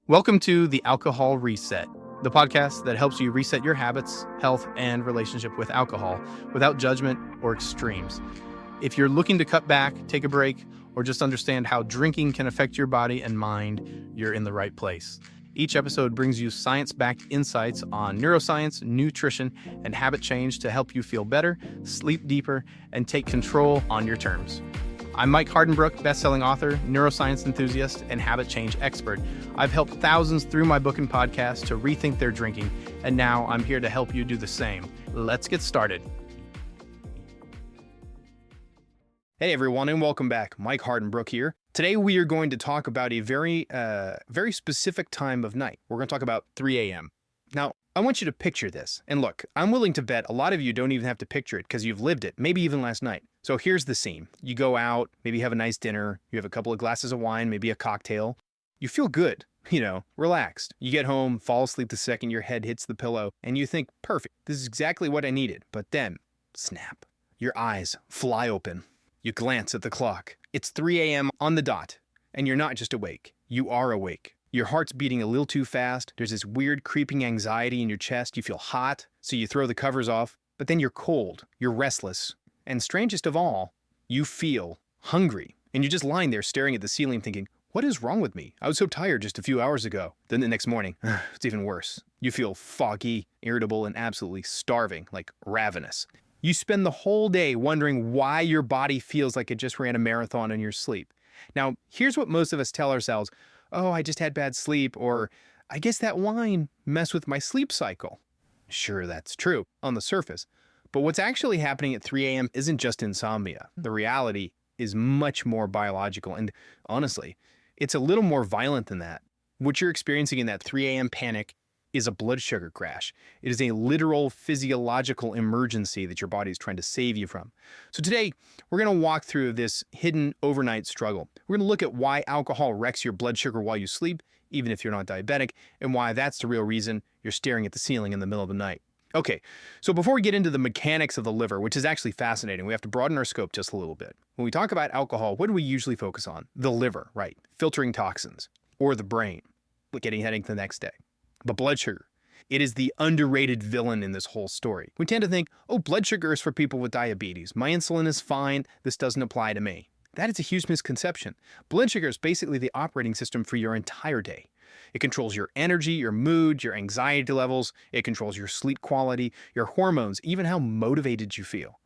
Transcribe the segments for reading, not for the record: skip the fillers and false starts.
Welcome to the Alcohol Reset, the podcast that helps you reset your habits, health, and relationship with alcohol without judgment or extremes. If you're looking to cut back, take a break, or just understand how drinking can affect your body and mind, you're in the right place. Each episode brings you science-backed insights on neuroscience, nutrition, and habit change to help you feel better, sleep deeper, and take control on your terms. I'm Mike Hardenbrook, best-selling author, neuroscience enthusiast, and habit change expert. I've helped thousands through my book and podcast to rethink their drinking, and now I'm here to help you do the same. Let's get started. Hey everyone, and welcome back. Mike Hardenbrook here. Today we are going to talk about a very specific time of night. We're going to talk about 3 a.m. Now, I want you to picture this. And look, I'm willing to bet a lot of you don't even have to picture it because you've lived it, maybe even last night. So here's the scene. You go out, maybe have a nice dinner, you have a couple of glasses of wine, maybe a cocktail. You feel good, relaxed. You get home, fall asleep the second your head hits the pillow, and you think, perfect, this is exactly what I needed. But then, snap, your eyes fly open. You glance at the clock. It's 3 a.m. on the dot, and you're not just awake, you are awake. Your heart's beating a little too fast. There's this weird creeping anxiety in your chest. You feel hot, so you throw the covers off. But then you're cold, you're restless. And strangest of all, you feel hungry. And you're just lying there staring at the ceiling thinking, what is wrong with me? I was so tired just a few hours ago. Then the next morning, it's even worse. You feel foggy, irritable, and absolutely starving, like ravenous. You spend the whole day wondering why your body feels like it just ran a marathon in your sleep. Now, here's what most of us tell ourselves. Oh, I just had bad sleep, or I guess that wine messed with my sleep cycle. Sure, that's true on the surface. But what's actually happening at 3 a.m. isn't just insomnia. The reality is much more biological. And honestly, it's a little more violent than that. What you're experiencing in that 3 a.m. panic is a blood sugar crash. It is a literal physiological emergency that your body is trying to save you from. So today, we're going to walk through this hidden overnight struggle. We're going to look at why alcohol wrecks your blood sugar while you sleep, even if you're not diabetic, and why that's the real reason you're staring at the ceiling in the middle of the night. Okay, so before we get into the mechanics of the liver, which is actually fascinating, we have to broaden our scope just a little bit. When we talk about alcohol, what do we usually focus on? The liver, right? Filtering toxins. Or the brain, getting headache the next day. But blood sugar, it is the underrated villain in this whole story. We tend to think, oh, blood sugar is for people with diabetes. My insulin is fine. This doesn't apply to me. That is a huge misconception. Blood sugar is basically the operating system for your entire day. It controls your energy, your mood, your anxiety levels. It controls your sleep quality, your hormones, even how motivated you feel.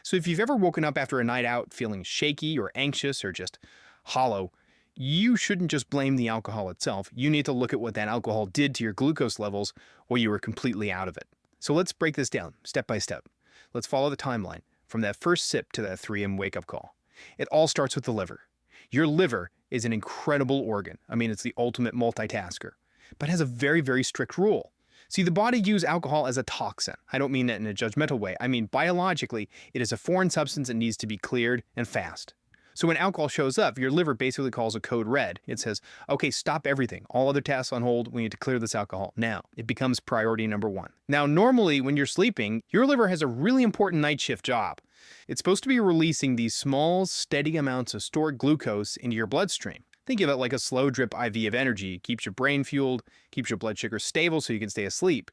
So if you've ever woken up after a night out feeling shaky or anxious or just hollow, you shouldn't just blame the alcohol itself. You need to look at what that alcohol did to your glucose levels while you were completely out of it. So let's break this down step by step. Let's follow the timeline from that first sip to that 3 a.m. wake-up call. It all starts with the liver. Your liver is an incredible organ. I mean, it's the ultimate multitasker, but has a very, very strict rule. See, the body uses alcohol as a toxin. I don't mean that in a judgmental way. I mean, biologically, it is a foreign substance that needs to be cleared and fast. So when alcohol shows up, your liver basically calls a code red. It says, okay, stop everything. All other tasks on hold. We need to clear this alcohol now. It becomes priority number one. Now, normally when you're sleeping, your liver has a really important night shift job. It's supposed to be releasing these small, steady amounts of stored glucose into your bloodstream. Think of it like a slow drip IV of energy. It keeps your brain fueled, keeps your blood sugar stable so you can stay asleep.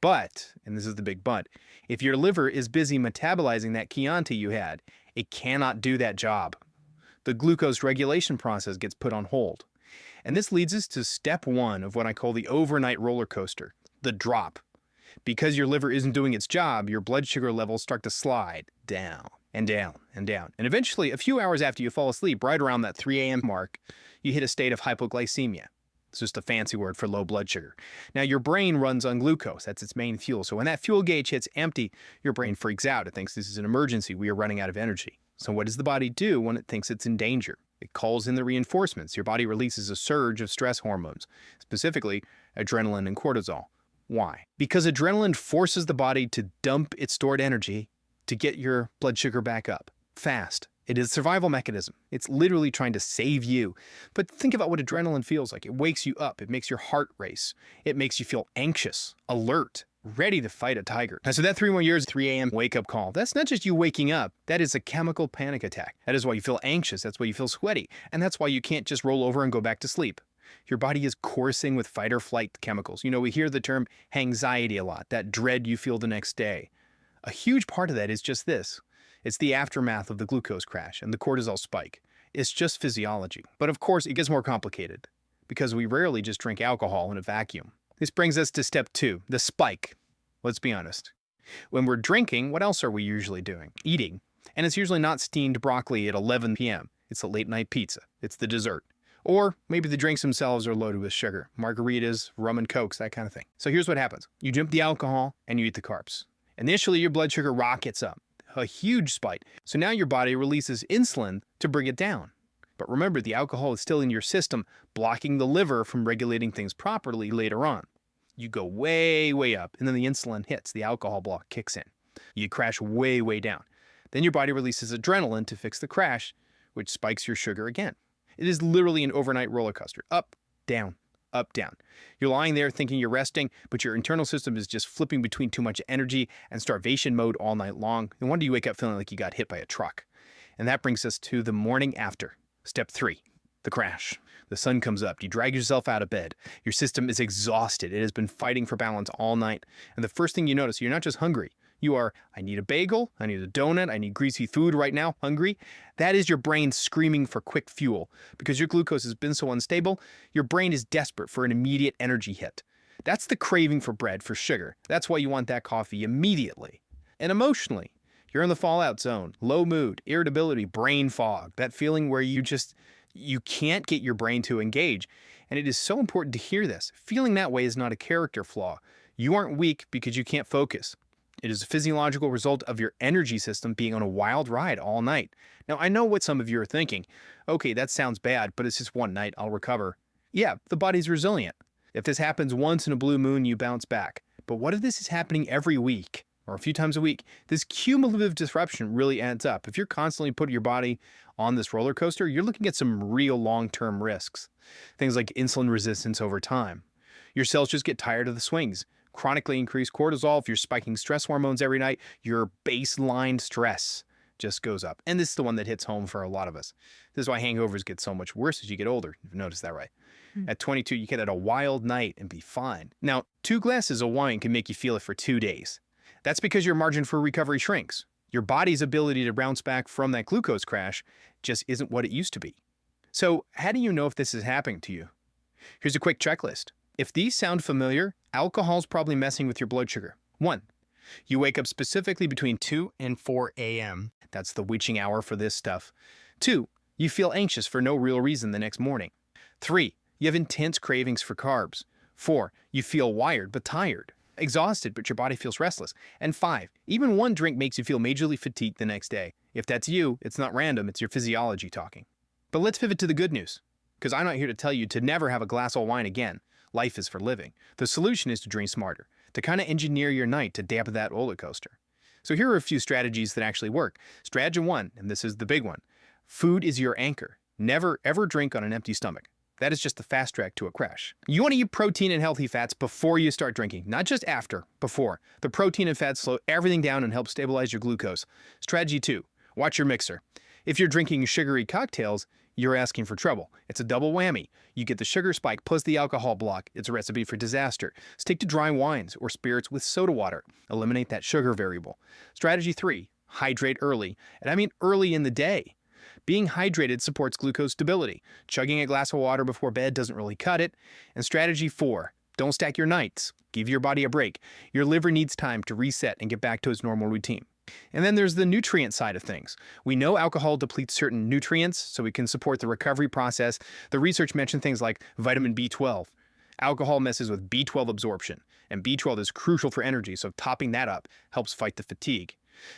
But, and this is the big but, if your liver is busy metabolizing that Chianti you had, it cannot do that job. The glucose regulation process gets put on hold. And this leads us to step one of what I call the overnight roller coaster, the drop. Because your liver isn't doing its job, your blood sugar levels start to slide down and down and down. And eventually, a few hours after you fall asleep, right around that 3 a.m. mark, you hit a state of hypoglycemia. It's just a fancy word for low blood sugar. Now, your brain runs on glucose. That's its main fuel. So when that fuel gauge hits empty, your brain freaks out. It thinks this is an emergency. We are running out of energy. So what does the body do when it thinks it's in danger? It calls in the reinforcements. Your body releases a surge of stress hormones, specifically adrenaline and cortisol. Why? Because adrenaline forces the body to dump its stored energy to get your blood sugar back up fast. It is a survival mechanism. It's literally trying to save you. But think about what adrenaline feels like. It wakes you up. It makes your heart race. It makes you feel anxious, alert, ready to fight a tiger. Now, so that 3 years 3 a.m. wake-up call, that's not just you waking up. That is a chemical panic attack. That is why you feel anxious. That's why you feel sweaty. And that's why you can't just roll over and go back to sleep. Your body is coursing with fight or flight chemicals. We hear the term Hangxiety a lot, that dread you feel the next day. A huge part of that is just this. It's the aftermath of the glucose crash and the cortisol spike. It's just physiology. But of course, it gets more complicated because we rarely just drink alcohol in a vacuum. This brings us to step 2, the spike. Let's be honest. When we're drinking, what else are we usually doing? Eating. And it's usually not steamed broccoli at 11 p.m. It's a late night pizza. It's the dessert. Or maybe the drinks themselves are loaded with sugar. Margaritas, rum and cokes, that kind of thing. So here's what happens. You drink the alcohol and you eat the carbs. Initially, your blood sugar rockets up. A huge spike. So now your body releases insulin to bring it down. But remember, the alcohol is still in your system, blocking the liver from regulating things properly later on. You go way, way up, and then the insulin hits, the alcohol block kicks in. You crash way, way down. Then your body releases adrenaline to fix the crash, which spikes your sugar again. It is literally an overnight roller coaster. Up, down, up, down. You're lying there thinking you're resting, but your internal system is just flipping between too much energy and starvation mode all night long. No wonder you wake up feeling like you got hit by a truck. And that brings us to the morning after. Step 3, the crash. The sun comes up. You drag yourself out of bed. Your system is exhausted. It has been fighting for balance all night. And the first thing you notice, you're not just hungry. You are, I need a bagel, I need a donut, I need greasy food right now, hungry. That is your brain screaming for quick fuel. Because your glucose has been so unstable, your brain is desperate for an immediate energy hit. That's the craving for bread, for sugar. That's why you want that coffee immediately. And emotionally, you're in the fallout zone, low mood, irritability, brain fog, that feeling where you can't get your brain to engage. And it is so important to hear this. Feeling that way is not a character flaw. You aren't weak because you can't focus. It is a physiological result of your energy system being on a wild ride all night. Now, I know what some of you are thinking. Okay, that sounds bad, but it's just one night, I'll recover. Yeah, the body's resilient. If this happens once in a blue moon, you bounce back. But what if this is happening every week or a few times a week? This cumulative disruption really adds up. If you're constantly putting your body on this roller coaster, you're looking at some real long-term risks. Things like insulin resistance over time. Your cells just get tired of the swings. Chronically increased cortisol, if you're spiking stress hormones every night, your baseline stress just goes up. And this is the one that hits home for a lot of us. This is why hangovers get so much worse as you get older. You've noticed that, right? At 22, you can have a wild night and be fine. Now, 2 glasses of wine can make you feel it for 2 days. That's because your margin for recovery shrinks. Your body's ability to bounce back from that glucose crash just isn't what it used to be. So how do you know if this is happening to you? Here's a quick checklist. If these sound familiar, alcohol's probably messing with your blood sugar. 1, you wake up specifically between 2 and 4 a.m. That's the witching hour for this stuff. 2, you feel anxious for no real reason the next morning. 3, you have intense cravings for carbs. 4, you feel wired but tired. Exhausted, but your body feels restless. And 5, even one drink makes you feel majorly fatigued the next day. If that's you, it's not random, it's your physiology talking. But let's pivot to the good news, because I'm not here to tell you to never have a glass of wine again. Life is for living. The solution is to drink smarter, to kind of engineer your night to dampen that roller coaster. So here are a few strategies that actually work. Strategy 1, and this is the big one. Food is your anchor. Never ever drink on an empty stomach. That is just the fast track to a crash. You want to eat protein and healthy fats before you start drinking, not just after, before. The protein and fats slow everything down and help stabilize your glucose. Strategy 2, watch your mixer. If you're drinking sugary cocktails, you're asking for trouble. It's a double whammy. You get the sugar spike plus the alcohol block. It's a recipe for disaster. Stick to dry wines or spirits with soda water. Eliminate that sugar variable. Strategy 3, hydrate early. And I mean early in the day. Being hydrated supports glucose stability. Chugging a glass of water before bed doesn't really cut it. And strategy 4, don't stack your nights. Give your body a break. Your liver needs time to reset and get back to its normal routine. And then there's the nutrient side of things. We know alcohol depletes certain nutrients, so we can support the recovery process. The research mentioned things like vitamin B12. Alcohol messes with B12 absorption, and B12 is crucial for energy, so topping that up helps fight the fatigue.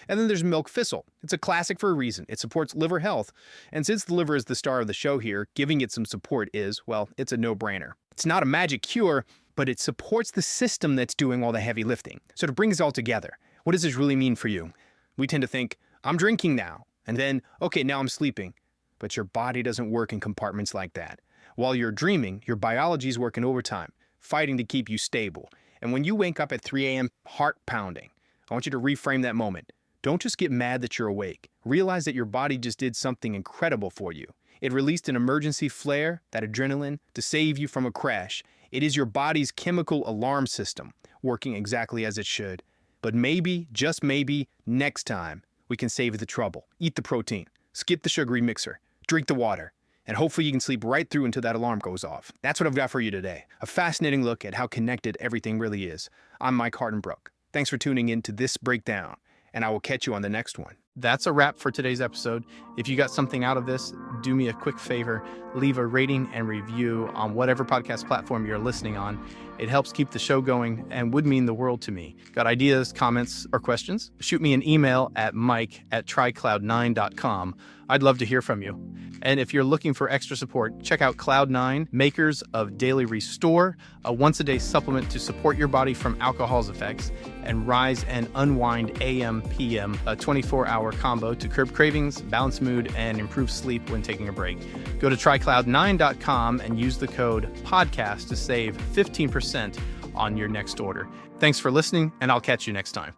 And then there's milk thistle. It's a classic for a reason. It supports liver health. And since the liver is the star of the show here, giving it some support is, well, it's a no-brainer. It's not a magic cure, but it supports the system that's doing all the heavy lifting. So to bring this all together, what does this really mean for you? We tend to think, I'm drinking now, and then, okay, now I'm sleeping. But your body doesn't work in compartments like that. While you're dreaming, your biology is working overtime, fighting to keep you stable. And when you wake up at 3 a.m., heart pounding, I want you to reframe that moment. Don't just get mad that you're awake. Realize that your body just did something incredible for you. It released an emergency flare, that adrenaline, to save you from a crash. It is your body's chemical alarm system, working exactly as it should. But maybe, just maybe, next time, we can save you the trouble. Eat the protein, skip the sugary mixer, drink the water, and hopefully you can sleep right through until that alarm goes off. That's what I've got for you today. A fascinating look at how connected everything really is. I'm Mike Hardenbrook. Thanks for tuning in to this breakdown, and I will catch you on the next one. That's a wrap for today's episode. If you got something out of this, do me a quick favor, leave a rating and review on whatever podcast platform you're listening on. It helps keep the show going and would mean the world to me. Got ideas, comments, or questions? Shoot me an email at mike@trycloud9.com. I'd love to hear from you. And if you're looking for extra support, check out Cloud9, makers of Daily Restore, a once-a-day supplement to support your body from alcohol's effects, and Rise and Unwind AM/PM, a 24-hour combo to curb cravings, balance mood, and improve sleep when taking a break. Go to trycloud9.com and use the code PODCAST to save 15% on your next order. Thanks for listening, and I'll catch you next time.